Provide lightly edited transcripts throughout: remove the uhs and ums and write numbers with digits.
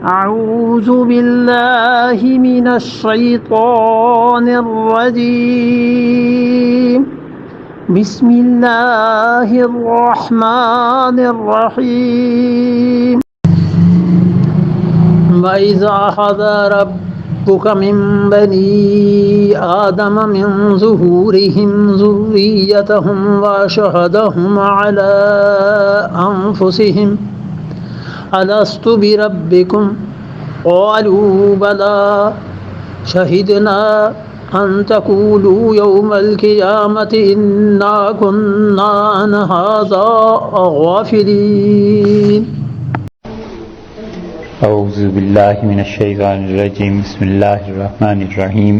أعوذ بالله من الشيطان الرجيم بسم الله الرحمن الرحيم وإذا أخذ ربك من بني آدم من ظهورهم ذريتهم وأشهدهم على أنفسهم ألست بربكم قالوا بلى شهدنا أن تقولوا يوم القيامة إنا كنا عن هذا غافلين اعوذ باللہ من الشیطان الرجیم بسم اللہ الرحمن الرحیم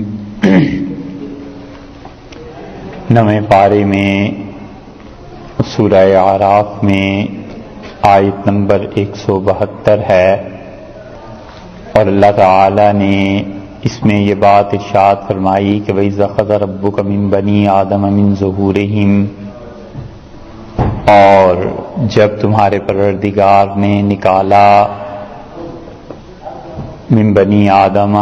نویں پارے میں سورہ اعراف میں آیت نمبر 172 ہے، اور اللہ تعالی نے اس میں یہ بات ارشاد فرمائی کہ وَإِذْ أَخَذَ رَبُّكَ مِن بَنِي آدَمَ مِن ظُهُورِهِمْ، اور جب تمہارے پروردگار نے نکالا من بنی آدم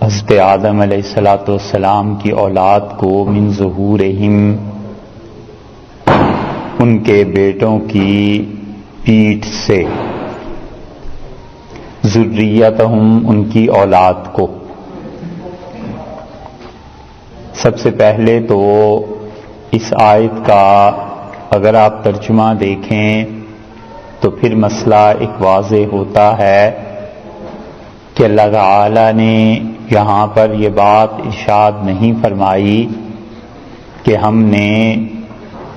حضرت آدم علیہ السلام کی اولاد کو من ظہورہم ان کے بیٹوں کی پیٹھ سے، ذریتہم ان کی اولاد کو۔ سب سے پہلے تو اس آیت کا اگر آپ ترجمہ دیکھیں تو پھر مسئلہ ایک واضح ہوتا ہے کہ اللہ تعالی نے یہاں پر یہ بات ارشاد نہیں فرمائی کہ ہم نے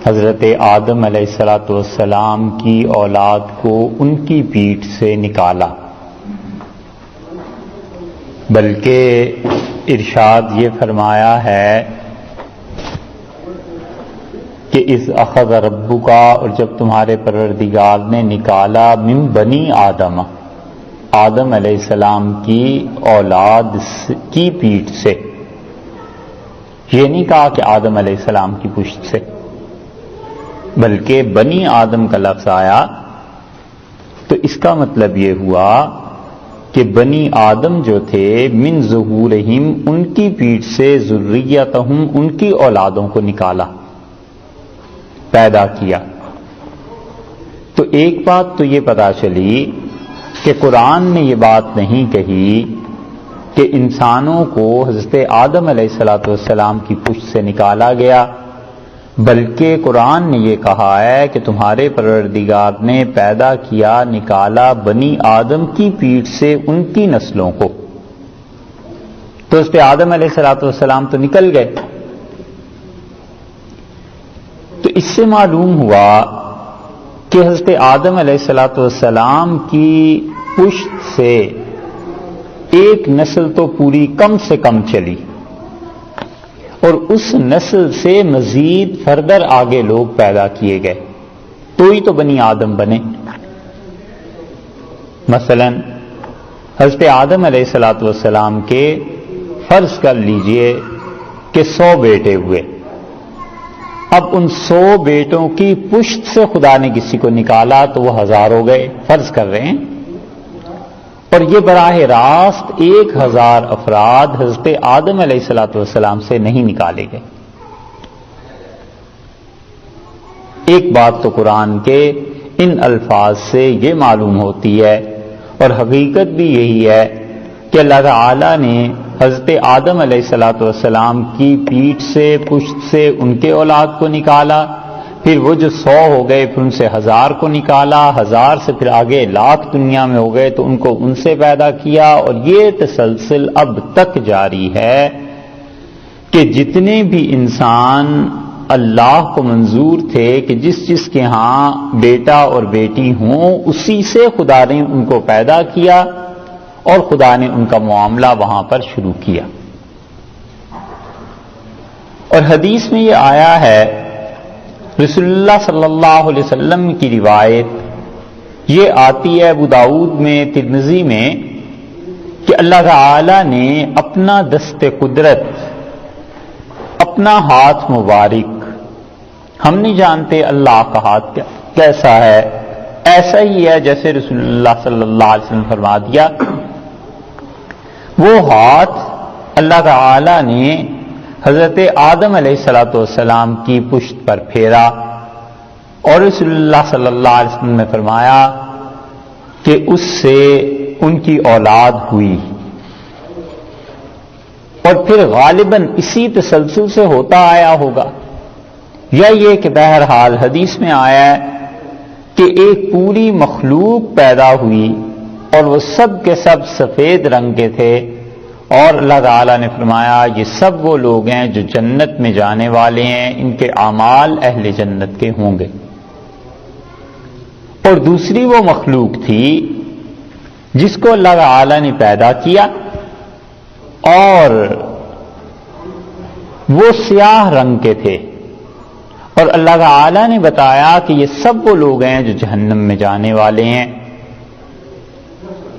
حضرت آدم علیہ السلام کی اولاد کو ان کی پیٹھ سے نکالا، بلکہ ارشاد یہ فرمایا ہے کہ اذ اخذ ربک، اور جب تمہارے پروردگار نے نکالا من بنی آدم، آدم علیہ السلام کی اولاد کی پیٹھ سے، یہ نہیں کہا کہ آدم علیہ السلام کی پشت سے، بلکہ بنی آدم کا لفظ آیا، تو اس کا مطلب یہ ہوا کہ بنی آدم جو تھے من ظہورہم ان کی پیٹھ سے ذریتہم ان کی اولادوں کو نکالا، پیدا کیا۔ تو ایک بات تو یہ پتہ چلی کہ قرآن نے یہ بات نہیں کہی کہ انسانوں کو حضرت آدم علیہ السلام کی پشت سے نکالا گیا، بلکہ قرآن نے یہ کہا ہے کہ تمہارے پروردگار نے پیدا کیا، نکالا بنی آدم کی پیٹھ سے ان کی نسلوں کو۔ تو حضرت آدم علیہ السلام تو نکل گئے، تو اس سے معلوم ہوا کہ حضرت آدم علیہ السلام کی پشت سے ایک نسل تو پوری کم سے کم چلی، اور اس نسل سے مزید فردر آگے لوگ پیدا کیے گئے، تو ہی تو بنی آدم بنے۔ مثلا حضرت آدم علیہ السلام کے فرض کر لیجئے کہ 100 بیٹے ہوئے، اب ان 100 بیٹوں کی پشت سے خدا نے کسی کو نکالا تو وہ 1000 ہو گئے، فرض کر رہے ہیں، اور یہ براہ راست 1000 افراد حضرت آدم علیہ السلام سے نہیں نکالے گئے۔ ایک بات تو قرآن کے ان الفاظ سے یہ معلوم ہوتی ہے، اور حقیقت بھی یہی ہے کہ اللہ تعالی نے حضرت آدم علیہ السلام کی پیٹھ سے، پشت سے ان کے اولاد کو نکالا، پھر وہ جو 100 ہو گئے پھر ان سے 1000 کو نکالا، 1000 سے پھر آگے لاکھ دنیا میں ہو گئے تو ان کو ان سے پیدا کیا، اور یہ تسلسل اب تک جاری ہے کہ جتنے بھی انسان اللہ کو منظور تھے کہ جس کے ہاں بیٹا اور بیٹی ہوں، اسی سے خدا نے ان کو پیدا کیا اور خدا نے ان کا معاملہ وہاں پر شروع کیا۔ اور حدیث میں یہ آیا ہے، رسول اللہ صلی اللہ علیہ وسلم کی روایت یہ آتی ہے ابو داؤد میں، ترمذی میں، کہ اللہ تعالی نے اپنا دست قدرت، اپنا ہاتھ مبارک، ہم نہیں جانتے اللہ کا ہاتھ کیسا ہے، ایسا ہی ہے جیسے رسول اللہ صلی اللہ علیہ وسلم فرما دیا، وہ ہاتھ اللہ تعالی نے حضرت آدم علیہ السلام کی پشت پر پھیرا، اور رسول اللہ صلی اللہ علیہ وسلم نے فرمایا کہ اس سے ان کی اولاد ہوئی، اور پھر غالباً اسی تسلسل سے ہوتا آیا ہوگا، یا یہ کہ بہرحال حدیث میں آیا ہے کہ ایک پوری مخلوق پیدا ہوئی اور وہ سب کے سب سفید رنگ کے تھے، اور اللہ تعالیٰ نے فرمایا یہ سب وہ لوگ ہیں جو جنت میں جانے والے ہیں، ان کے اعمال اہل جنت کے ہوں گے۔ اور دوسری وہ مخلوق تھی جس کو اللہ تعالیٰ نے پیدا کیا، اور وہ سیاہ رنگ کے تھے، اور اللہ تعالیٰ نے بتایا کہ یہ سب وہ لوگ ہیں جو جہنم میں جانے والے ہیں۔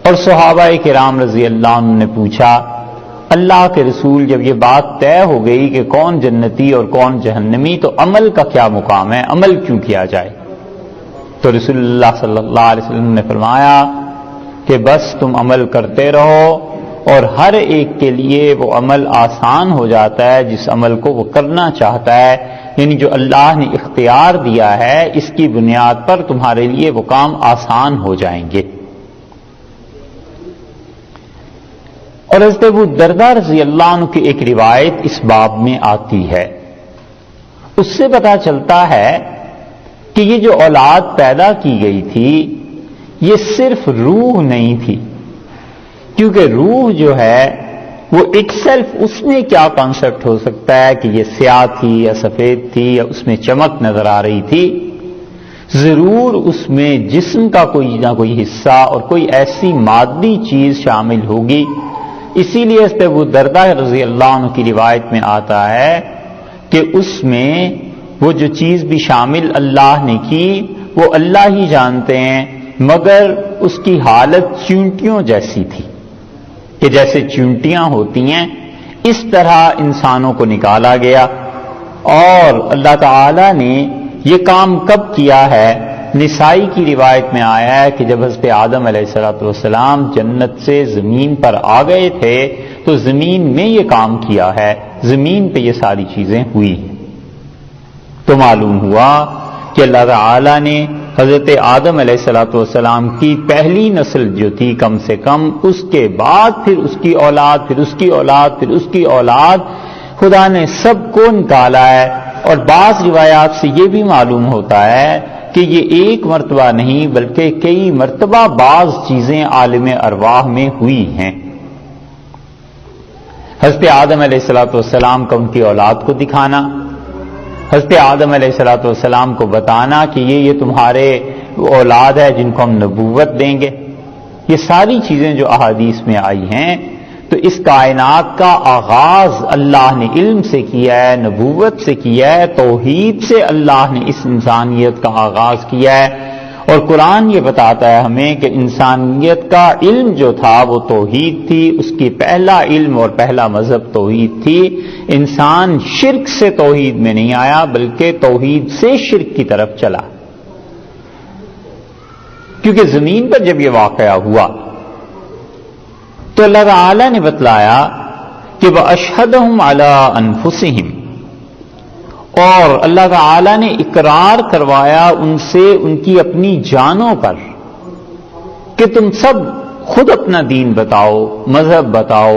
اور صحابہ کرام رضی اللہ عنہ نے پوچھا اللہ کے رسول، جب یہ بات طے ہو گئی کہ کون جنتی اور کون جہنمی، تو عمل کا کیا مقام ہے، عمل کیوں کیا جائے؟ تو رسول اللہ صلی اللہ علیہ وسلم نے فرمایا کہ بس تم عمل کرتے رہو، اور ہر ایک کے لیے وہ عمل آسان ہو جاتا ہے جس عمل کو وہ کرنا چاہتا ہے، یعنی جو اللہ نے اختیار دیا ہے اس کی بنیاد پر تمہارے لیے وہ کام آسان ہو جائیں گے۔ اور حضرت ابو درداء رضی اللہ عنہ کی ایک روایت اس باب میں آتی ہے، اس سے پتہ چلتا ہے کہ یہ جو اولاد پیدا کی گئی تھی یہ صرف روح نہیں تھی، کیونکہ روح جو ہے وہ ایک سیلف اس میں کیا کانسیپٹ ہو سکتا ہے کہ یہ سیاہ تھی یا سفید تھی یا اس میں چمک نظر آ رہی تھی، ضرور اس میں جسم کا کوئی نہ کوئی حصہ اور کوئی ایسی مادی چیز شامل ہوگی۔ اسی لیے حضرت ابو درداء رضی اللہ عنہ کی روایت میں آتا ہے کہ اس میں وہ جو چیز بھی شامل اللہ نے کی وہ اللہ ہی جانتے ہیں، مگر اس کی حالت چونٹیوں جیسی تھی کہ جیسے چونٹیاں ہوتی ہیں اس طرح انسانوں کو نکالا گیا۔ اور اللہ تعالی نے یہ کام کب کیا ہے؟ نسائی کی روایت میں آیا ہے کہ جب حضرت آدم علیہ السلام جنت سے زمین پر آ گئے تھے تو زمین میں یہ کام کیا ہے، زمین پہ یہ ساری چیزیں ہوئی۔ تو معلوم ہوا کہ اللہ تعالی نے حضرت آدم علیہ السلام کی پہلی نسل جو تھی کم سے کم، اس کے بعد پھر اس کی اولاد، پھر اس کی اولاد، پھر اس کی اولاد، خدا نے سب کو نکالا ہے۔ اور بعض روایات سے یہ بھی معلوم ہوتا ہے کہ یہ ایک مرتبہ نہیں بلکہ کئی مرتبہ بعض چیزیں عالم ارواح میں ہوئی ہیں۔ حضرت آدم علیہ السلام کا ان کی اولاد کو دکھانا، حضرت آدم علیہ السلام کو بتانا کہ یہ تمہارے اولاد ہے جن کو ہم نبوت دیں گے، یہ ساری چیزیں جو احادیث میں آئی ہیں، تو اس کائنات کا آغاز اللہ نے علم سے کیا ہے، نبوت سے کیا ہے، توحید سے اللہ نے اس انسانیت کا آغاز کیا ہے۔ اور قرآن یہ بتاتا ہے ہمیں کہ انسانیت کا علم جو تھا وہ توحید تھی، اس کی پہلا علم اور پہلا مذہب توحید تھی۔ انسان شرک سے توحید میں نہیں آیا بلکہ توحید سے شرک کی طرف چلا، کیونکہ زمین پر جب یہ واقعہ ہوا تو اللہ تعالی نے بتلایا کہ وَأَشْهَدَهُمْ عَلَىٰ أَنفُسِهِمْ، اور اللہ تعالی نے اقرار کروایا ان سے ان کی اپنی جانوں پر کہ تم سب خود اپنا دین بتاؤ، مذہب بتاؤ۔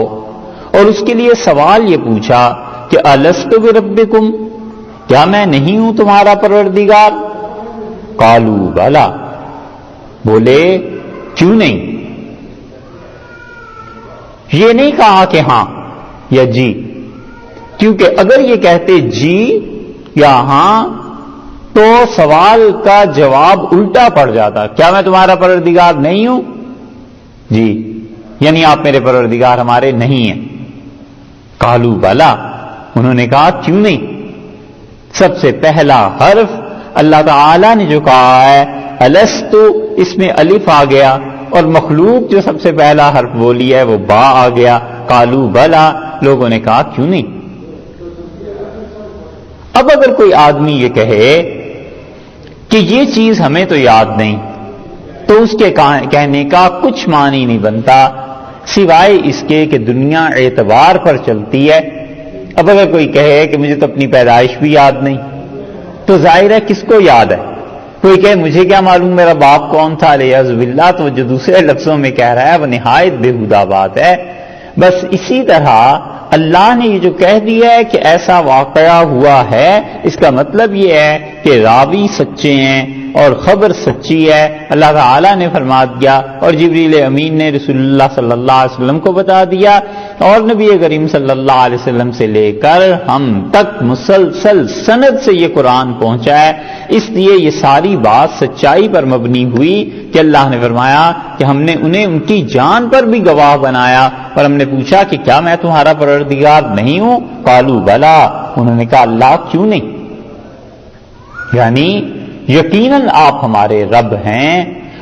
اور اس کے لیے سوال یہ پوچھا کہ أَلَسْتُ بِرَبِّكُمْ، کیا میں نہیں ہوں تمہارا پروردگار؟ قالوا بلا، بولے کیوں نہیں؟ یہ نہیں کہا کہ ہاں یا جی، کیونکہ اگر یہ کہتے جی یا ہاں تو سوال کا جواب الٹا پڑ جاتا، کیا میں تمہارا پروردگار نہیں ہوں؟ جی، یعنی آپ میرے پروردگار ہمارے نہیں ہیں۔ قالوا بلا، انہوں نے کہا کیوں نہیں؟ سب سے پہلا حرف اللہ تعالی نے جو کہا ہے الست، اس میں الف آ گیا، اور مخلوق جو سب سے پہلا حرف بولی ہے وہ با آ گیا۔ قالوا بلا، لوگوں نے کہا کیوں نہیں؟ اب اگر کوئی آدمی یہ کہے کہ یہ چیز ہمیں تو یاد نہیں، تو اس کے کہنے کا کچھ معنی نہیں بنتا سوائے اس کے کہ دنیا اعتبار پر چلتی ہے. اب اگر کوئی کہے کہ مجھے تو اپنی پیدائش بھی یاد نہیں، تو ظاہر ہے کس کو یاد ہے؟ کوئی کہے مجھے کیا معلوم میرا باپ کون تھا، علیہ باللہ، تو جو دوسرے لفظوں میں کہہ رہا ہے وہ نہایت بےہودہ بات ہے. بس اسی طرح اللہ نے یہ جو کہہ دیا ہے کہ ایسا واقعہ ہوا ہے، اس کا مطلب یہ ہے کہ راوی سچے ہیں اور خبر سچی ہے. اللہ تعالیٰ نے فرما دیا اور جبریل امین نے رسول اللہ صلی اللہ علیہ وسلم کو بتا دیا اور نبی کریم صلی اللہ علیہ وسلم سے لے کر ہم تک مسلسل سند سے یہ قرآن پہنچا ہے. اس لیے یہ ساری بات سچائی پر مبنی ہوئی کہ اللہ نے فرمایا کہ ہم نے انہیں ان کی جان پر بھی گواہ بنایا اور ہم نے پوچھا کہ کیا میں تمہارا پروردگار نہیں ہوں؟ قالوا بلا، انہوں نے کہا اللہ کیوں نہیں، یعنی یقیناً آپ ہمارے رب ہیں.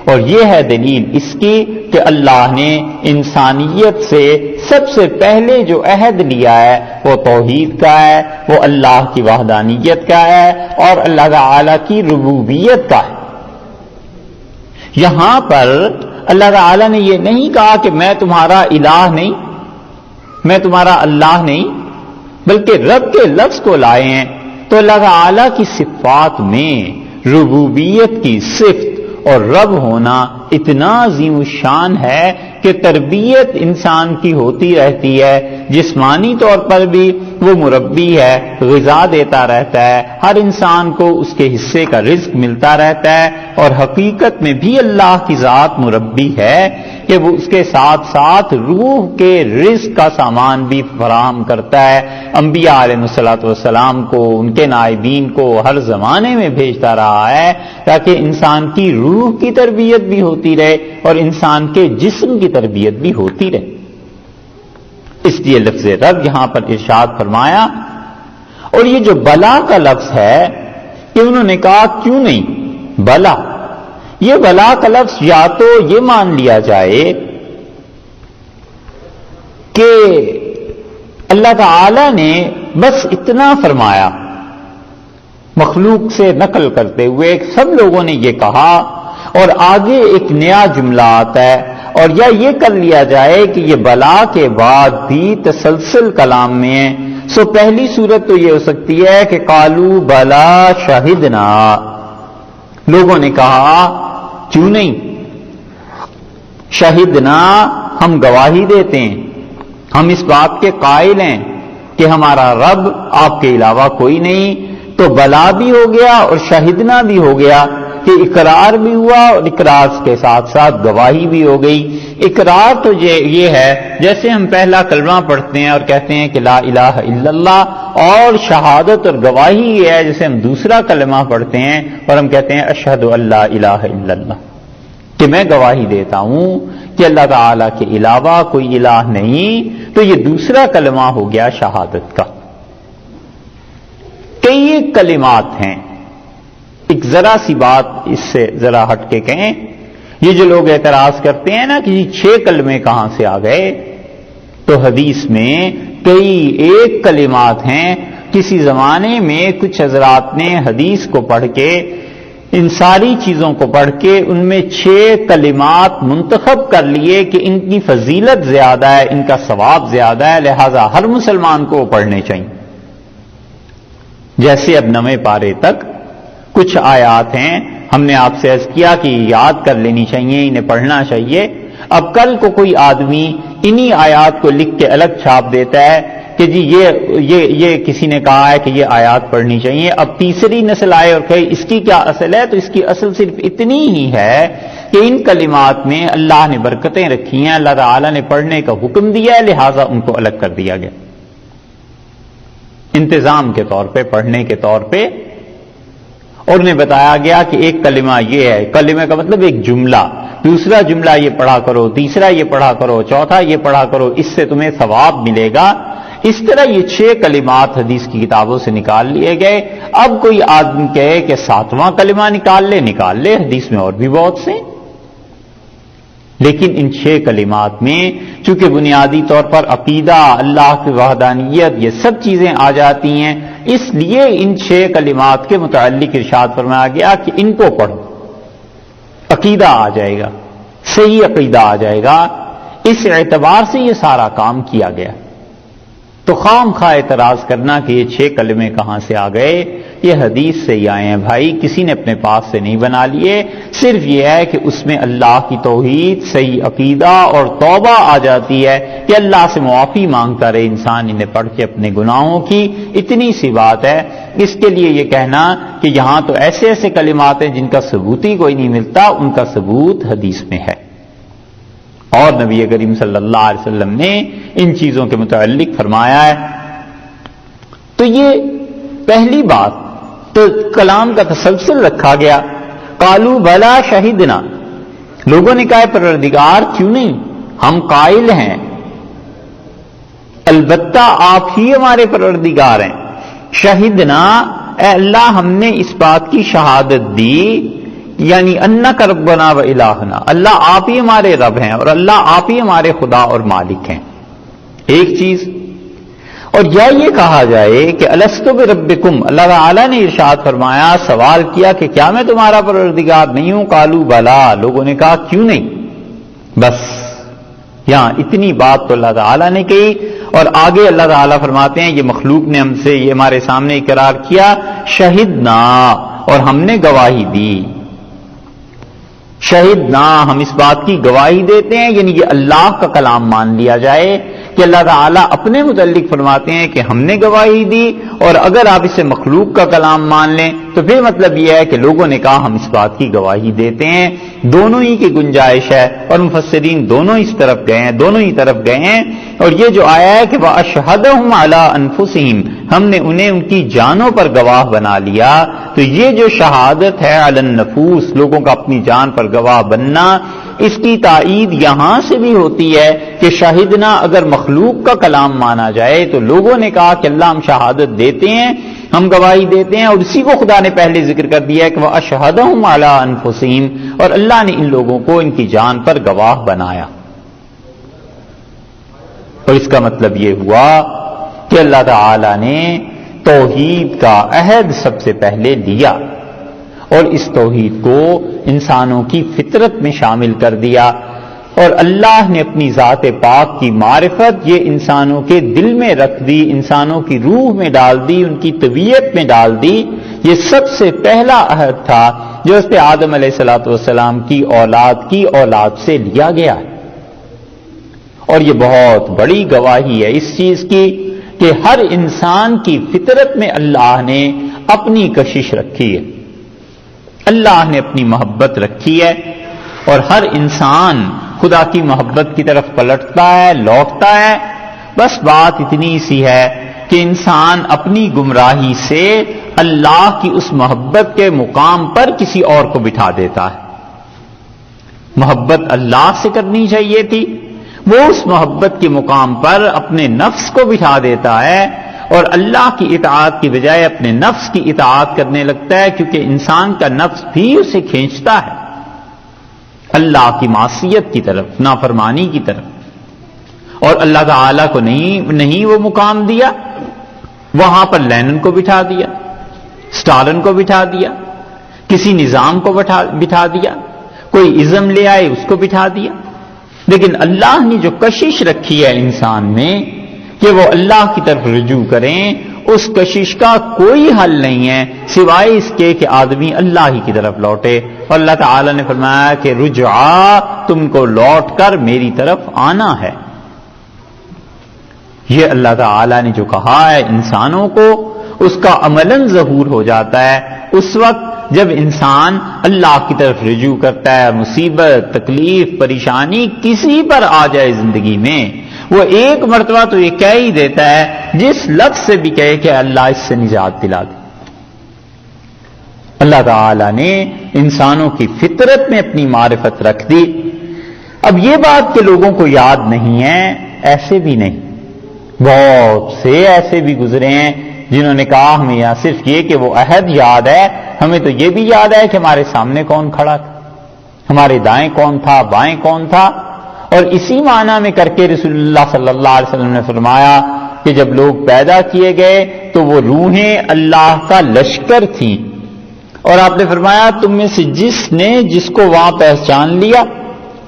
اور یہ ہے دلیل اس کی کہ اللہ نے انسانیت سے سب سے پہلے جو عہد لیا ہے وہ توحید کا ہے، وہ اللہ کی وحدانیت کا ہے اور اللہ تعالی کی ربوبیت کا ہے. یہاں پر اللہ تعالی نے یہ نہیں کہا کہ میں تمہارا الہ نہیں، میں تمہارا اللہ نہیں، بلکہ رب کے لفظ کو لائے ہیں. تو اللہ تعالی کی صفات میں ربوبیت کی صفت اور رب ہونا اتنا عظیم الشان ہے کہ تربیت انسان کی ہوتی رہتی ہے. جسمانی طور پر بھی وہ مربی ہے، غذا دیتا رہتا ہے، ہر انسان کو اس کے حصے کا رزق ملتا رہتا ہے. اور حقیقت میں بھی اللہ کی ذات مربی ہے کہ وہ اس کے ساتھ ساتھ روح کے رزق کا سامان بھی فراہم کرتا ہے. انبیاء علیہ الصلوۃ والسلام کو، ان کے نائبین کو ہر زمانے میں بھیجتا رہا ہے تاکہ انسان کی روح کی تربیت بھی ہوتی رہے اور انسان کے جسم کی تربیت بھی ہوتی رہے. اس لیے لفظ رب یہاں پر ارشاد فرمایا. اور یہ جو بلا کا لفظ ہے کہ انہوں نے کہا کیوں نہیں بلا، یہ بلا کا لفظ یا تو یہ مان لیا جائے کہ اللہ تعالی نے بس اتنا فرمایا مخلوق سے نقل کرتے ہوئے، سب لوگوں نے یہ کہا اور آگے ایک نیا جملہ آتا ہے. اور یا یہ کر لیا جائے کہ یہ بلا کے بعد بھی تسلسل کلام میں ہے. سو پہلی صورت تو یہ ہو سکتی ہے کہ قالوا بلا شہدنا، لوگوں نے کہا کیوں نہیں، شہدنا ہم گواہی دیتے ہیں، ہم اس بات کے قائل ہیں کہ ہمارا رب آپ کے علاوہ کوئی نہیں. تو بلا بھی ہو گیا اور شہدنا بھی ہو گیا کہ اقرار بھی ہوا اور اقرار کے ساتھ ساتھ گواہی بھی ہو گئی. اقرار تو یہ ہے جیسے ہم پہلا کلمہ پڑھتے ہیں اور کہتے ہیں کہ لا الہ الا اللہ، اور شہادت اور گواہی یہ ہے جیسے ہم دوسرا کلمہ پڑھتے ہیں اور ہم کہتے ہیں اشہد ان لا الہ الا اللہ، کہ میں گواہی دیتا ہوں کہ اللہ تعالی کے علاوہ کوئی الہ نہیں. تو یہ دوسرا کلمہ ہو گیا شہادت کا. کئی کلمات ہیں. ایک ذرا سی بات اس سے ذرا ہٹ کے کہیں، یہ جو لوگ اعتراض کرتے ہیں نا کہ 6 کلمے کہاں سے آ گئے، تو حدیث میں کئی ایک کلمات ہیں. کسی زمانے میں کچھ حضرات نے حدیث کو پڑھ کے، ان ساری چیزوں کو پڑھ کے ان میں 6 کلمات منتخب کر لیے کہ ان کی فضیلت زیادہ ہے، ان کا ثواب زیادہ ہے، لہذا ہر مسلمان کو پڑھنے چاہیے. جیسے اب 9ویں پارے تک کچھ آیات ہیں، ہم نے آپ سے عرض کیا کہ یاد کر لینی چاہیے، انہیں پڑھنا چاہیے. اب کل کو کوئی آدمی انہی آیات کو لکھ کے الگ چھاپ دیتا ہے کہ جی یہ کسی نے کہا ہے کہ یہ آیات پڑھنی چاہیے. اب تیسری نسل آئے اور کہے اس کی کیا اصل ہے، تو اس کی اصل صرف اتنی ہی ہے کہ ان کلمات میں اللہ نے برکتیں رکھی ہیں، اللہ تعالی نے پڑھنے کا حکم دیا ہے، لہذا ان کو الگ کر دیا گیا انتظام کے طور پہ، پڑھنے کے طور پہ. اور انہیں بتایا گیا کہ ایک کلمہ یہ ہے، کلمہ کا مطلب ایک جملہ، دوسرا جملہ یہ پڑھا کرو، تیسرا یہ پڑھا کرو، چوتھا یہ پڑھا کرو، اس سے تمہیں ثواب ملے گا. اس طرح یہ 6 کلمات حدیث کی کتابوں سے نکال لیے گئے. اب کوئی آدمی کہے کہ 7واں کلمہ نکال لے، حدیث میں اور بھی بہت سے. لیکن ان 6 کلمات میں چونکہ بنیادی طور پر عقیدہ، اللہ کی وحدانیت، یہ سب چیزیں آ جاتی ہیں، اس لیے ان 6 کلمات کے متعلق ارشاد فرمایا گیا کہ ان کو پڑھو. عقیدہ آ جائے گا، صحیح عقیدہ آ جائے گا. اس اعتبار سے یہ سارا کام کیا گیا. تو خام خواہ اعتراض کرنا کہ یہ 6 کلمے کہاں سے آ گئے، یہ حدیث سے ہی آئے ہیں بھائی، کسی نے اپنے پاس سے نہیں بنا لیے. صرف یہ ہے کہ اس میں اللہ کی توحید، صحیح عقیدہ اور توبہ آ جاتی ہے کہ اللہ سے معافی مانگتا رہے انسان انہیں پڑھ کے اپنے گناہوں کی. اتنی سی بات ہے. اس کے لیے یہ کہنا کہ یہاں تو ایسے ایسے کلمات ہیں جن کا ثبوت ہی کوئی نہیں ملتا، ان کا ثبوت حدیث میں ہے. اور نبی کریم صلی اللہ علیہ وسلم نے ان چیزوں کے متعلق فرمایا ہے. تو یہ پہلی بات. تو کلام کا تسلسل رکھا گیا. قالوا بلا شہدنا، لوگوں نے کہا پروردگار کیوں نہیں، ہم قائل ہیں، البتہ آپ ہی ہمارے پروردگار ہیں. شہدنا، اے اللہ ہم نے اس بات کی شہادت دی، یعنی انک ربنا و الہنا، اللہ آپ ہی ہمارے رب ہیں اور اللہ آپ ہی ہمارے خدا اور مالک ہیں. ایک چیز. اور یا یہ کہا جائے کہ الستو بربکم، اللہ تعالیٰ نے ارشاد فرمایا، سوال کیا کہ کیا میں تمہارا پروردگار نہیں ہوں؟ قالوا بلا، لوگوں نے کہا کیوں نہیں. بس یہاں اتنی بات تو اللہ تعالیٰ نے کہی. اور آگے اللہ تعالیٰ فرماتے ہیں یہ مخلوق نے ہم سے یہ ہمارے سامنے اقرار کیا، شہدنا، اور ہم نے گواہی دی. شہدنا، ہم اس بات کی گواہی دیتے ہیں، یعنی یہ اللہ کا کلام مان لیا جائے کہ اللہ تعالیٰ اپنے متعلق فرماتے ہیں کہ ہم نے گواہی دی. اور اگر آپ اسے مخلوق کا کلام مان لیں تو پھر مطلب یہ ہے کہ لوگوں نے کہا ہم اس بات کی گواہی دیتے ہیں. دونوں ہی کی گنجائش ہے اور مفسرین دونوں اس طرف گئے ہیں، دونوں ہی طرف گئے ہیں. اور یہ جو آیا ہے کہ وَأَشْهَدَهُمْ عَلَىٰ أَنفُسِهِمْ، ہم نے انہیں ان کی جانوں پر گواہ بنا لیا. تو یہ جو شہادت ہے علی النفوس، لوگوں کا اپنی جان پر گواہ بننا، اس کی تائید یہاں سے بھی ہوتی ہے کہ شاہدنا اگر مخلوق کا کلام مانا جائے تو لوگوں نے کہا کہ اللہ ہم شہادت دیتے ہیں، ہم گواہی دیتے ہیں. اور اسی کو خدا نے پہلے ذکر کر دیا ہے کہ وَأَشْهَدَهُمْ عَلَىٰ أَنفُسِهِمْ، اور اللہ نے ان لوگوں کو ان کی جان پر گواہ بنایا. اور اس کا مطلب یہ ہوا کہ اللہ تعالی نے توحید کا عہد سب سے پہلے لیا اور اس توحید کو انسانوں کی فطرت میں شامل کر دیا. اور اللہ نے اپنی ذات پاک کی معرفت یہ انسانوں کے دل میں رکھ دی، انسانوں کی روح میں ڈال دی، ان کی طبیعت میں ڈال دی. یہ سب سے پہلا عہد تھا جو اس پہ آدم علیہ السلام کی اولاد سے لیا گیا ہے. اور یہ بہت بڑی گواہی ہے اس چیز کی کہ ہر انسان کی فطرت میں اللہ نے اپنی کشش رکھی ہے، اللہ نے اپنی محبت رکھی ہے. اور ہر انسان خدا کی محبت کی طرف پلٹتا ہے، لوٹتا ہے. بس بات اتنی سی ہے کہ انسان اپنی گمراہی سے اللہ کی اس محبت کے مقام پر کسی اور کو بٹھا دیتا ہے. محبت اللہ سے کرنی چاہیے تھی، وہ اس محبت کے مقام پر اپنے نفس کو بٹھا دیتا ہے اور اللہ کی اطاعت کی بجائے اپنے نفس کی اطاعت کرنے لگتا ہے، کیونکہ انسان کا نفس بھی اسے کھینچتا ہے اللہ کی معصیت کی طرف، نافرمانی کی طرف. اور اللہ تعالیٰ کو نہیں وہ مقام دیا، وہاں پر لینن کو بٹھا دیا، اسٹالن کو بٹھا دیا، کسی نظام کو بٹھا دیا، کوئی ازم لے آئے اس کو بٹھا دیا. لیکن اللہ نے جو کشش رکھی ہے انسان میں کہ وہ اللہ کی طرف رجوع کریں، اس کشش کا کوئی حل نہیں ہے سوائے اس کے کہ آدمی اللہ ہی کی طرف لوٹے. اور اللہ تعالی نے فرمایا کہ رجعا، تم کو لوٹ کر میری طرف آنا ہے. یہ اللہ تعالی نے جو کہا ہے انسانوں کو، اس کا عملاً ظہور ہو جاتا ہے اس وقت جب انسان اللہ کی طرف رجوع کرتا ہے. مصیبت، تکلیف، پریشانی کسی پر آ جائے زندگی میں، وہ ایک مرتبہ تو یہ کہہ ہی دیتا ہے جس لفظ سے بھی کہے کہ اللہ اس سے نجات دلا دے. اللہ تعالی نے انسانوں کی فطرت میں اپنی معرفت رکھ دی. اب یہ بات کہ لوگوں کو یاد نہیں ہے، ایسے بھی نہیں. بہت سے ایسے بھی گزرے ہیں جنہوں نے کہا ہمیں یہاں صرف یہ کہ وہ عہد یاد ہے، ہمیں تو یہ بھی یاد ہے کہ ہمارے سامنے کون کھڑا تھا، ہمارے دائیں کون تھا، بائیں کون تھا. اور اسی معنی میں کر کے رسول اللہ صلی اللہ علیہ وسلم نے فرمایا کہ جب لوگ پیدا کیے گئے تو وہ روحیں اللہ کا لشکر تھیں اور آپ نے فرمایا تم میں سے جس نے جس کو وہاں پہچان لیا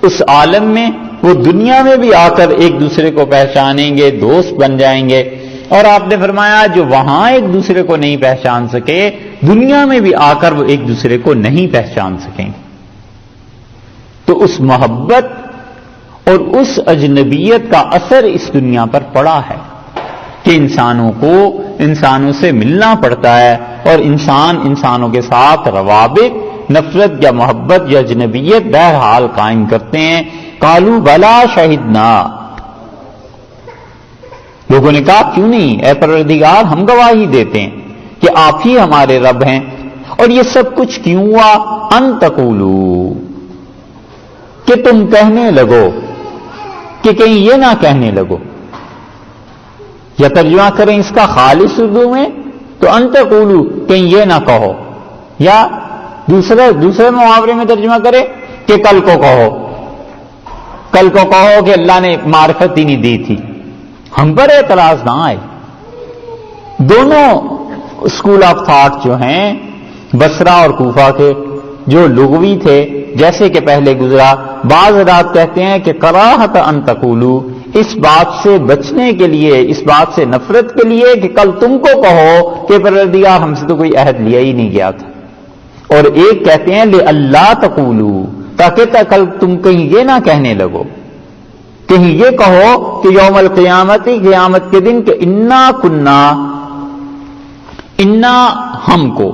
اس عالم میں، وہ دنیا میں بھی آ کر ایک دوسرے کو پہچانیں گے، دوست بن جائیں گے. اور آپ نے فرمایا جو وہاں ایک دوسرے کو نہیں پہچان سکے، دنیا میں بھی آ کر وہ ایک دوسرے کو نہیں پہچان سکیں گے. تو اس محبت اور اس اجنبیت کا اثر اس دنیا پر پڑا ہے کہ انسانوں کو انسانوں سے ملنا پڑتا ہے، اور انسانوں کے ساتھ روابط، نفرت یا محبت یا اجنبیت بہرحال قائم کرتے ہیں. قالوا بلا شہدنا، لوگوں نے کہا کیوں نہیں اے پروردگار، ہم گواہی دیتے ہیں کہ آپ ہی ہمارے رب ہیں. اور یہ سب کچھ کیوں ہوا؟ ان تقولوا، کہ تم کہنے لگو، کہ کہیں یہ نہ کہنے لگو. یا ترجمہ کریں اس کا خالص اردو میں تو ان تقولوا، کہیں یہ نہ کہو. یا دوسرے محاورے میں ترجمہ کرے کہ کل کو کہو، کل کو کہو کہ اللہ نے معرفت ہی نہیں دی تھی. ہم پر اعتراض نہ آئے. دونوں اسکول آف تھاٹ جو ہیں بصرہ اور کوفہ کے، جو لغوی تھے، جیسے کہ پہلے گزرا، بعض حضرات کہتے ہیں کہ کراہت ان تقولوا، اس بات سے بچنے کے لیے، اس بات سے نفرت کے لیے کہ کل تم کو کہو کہ پروردگار ہم سے تو کوئی عہد لیا ہی نہیں گیا تھا. اور ایک کہتے ہیں لِأَلَّا تَقُولُوا، تاکہ کل تم کہیں یہ نہ کہنے لگو، کہیں یہ کہو کہ یوم القیامت، قیامت کے دن، کہ انا ہم کو،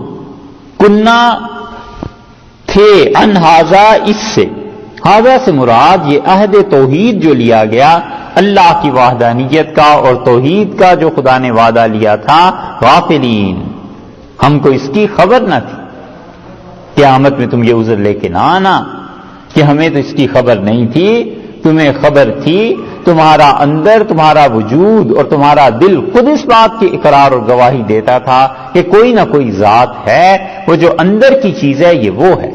کننا تھے، ان ہاذا اس سے، ہاذا سے مراد یہ عہد توحید جو لیا گیا، اللہ کی وحدانیت کا اور توحید کا جو خدا نے وعدہ لیا تھا، غافلین، ہم کو اس کی خبر نہ تھی. قیامت میں تم یہ عذر لے کے نہ آنا کہ ہمیں تو اس کی خبر نہیں تھی. تمہیں خبر تھی، تمہارا اندر، تمہارا وجود اور تمہارا دل خود اس بات کی اقرار اور گواہی دیتا تھا کہ کوئی نہ کوئی ذات ہے، وہ جو اندر کی چیز ہے یہ وہ ہے.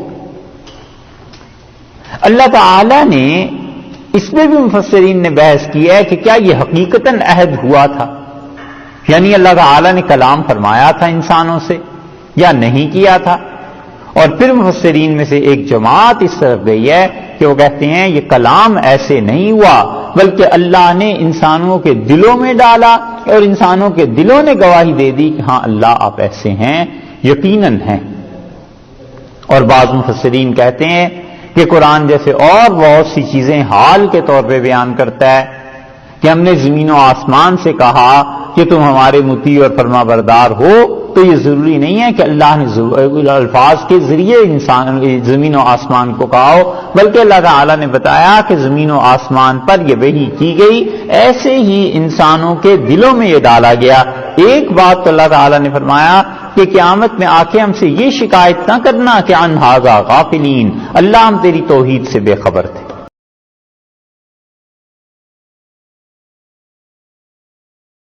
اللہ تعالی نے اس میں بھی مفسرین نے بحث کی ہے کہ کیا یہ حقیقتاً عہد ہوا تھا، یعنی اللہ تعالی نے کلام فرمایا تھا انسانوں سے یا نہیں کیا تھا. اور پھر مفسرین میں سے ایک جماعت اس طرف گئی ہے کہ وہ کہتے ہیں یہ کلام ایسے نہیں ہوا، بلکہ اللہ نے انسانوں کے دلوں میں ڈالا اور انسانوں کے دلوں نے گواہی دے دی کہ ہاں اللہ آپ ایسے ہیں، یقیناً ہیں. اور بعض مفسرین کہتے ہیں کہ قرآن جیسے اور بہت سی چیزیں حال کے طور پہ بیان کرتا ہے کہ ہم نے زمین و آسمان سے کہا کہ تم ہمارے مطیع اور فرما بردار ہو، تو یہ ضروری نہیں ہے کہ اللہ نے الفاظ کے ذریعے زمین و آسمان کو کہا ہو، بلکہ اللہ تعالیٰ نے بتایا کہ زمین و آسمان پر یہ وحی کی گئی، ایسے ہی انسانوں کے دلوں میں یہ ڈالا گیا. ایک بات تو اللہ تعالیٰ نے فرمایا کہ قیامت میں آ کے ہم سے یہ شکایت نہ کرنا کہ ان ھذا غافلین، اللہ ہم تیری توحید سے بے خبر تھے.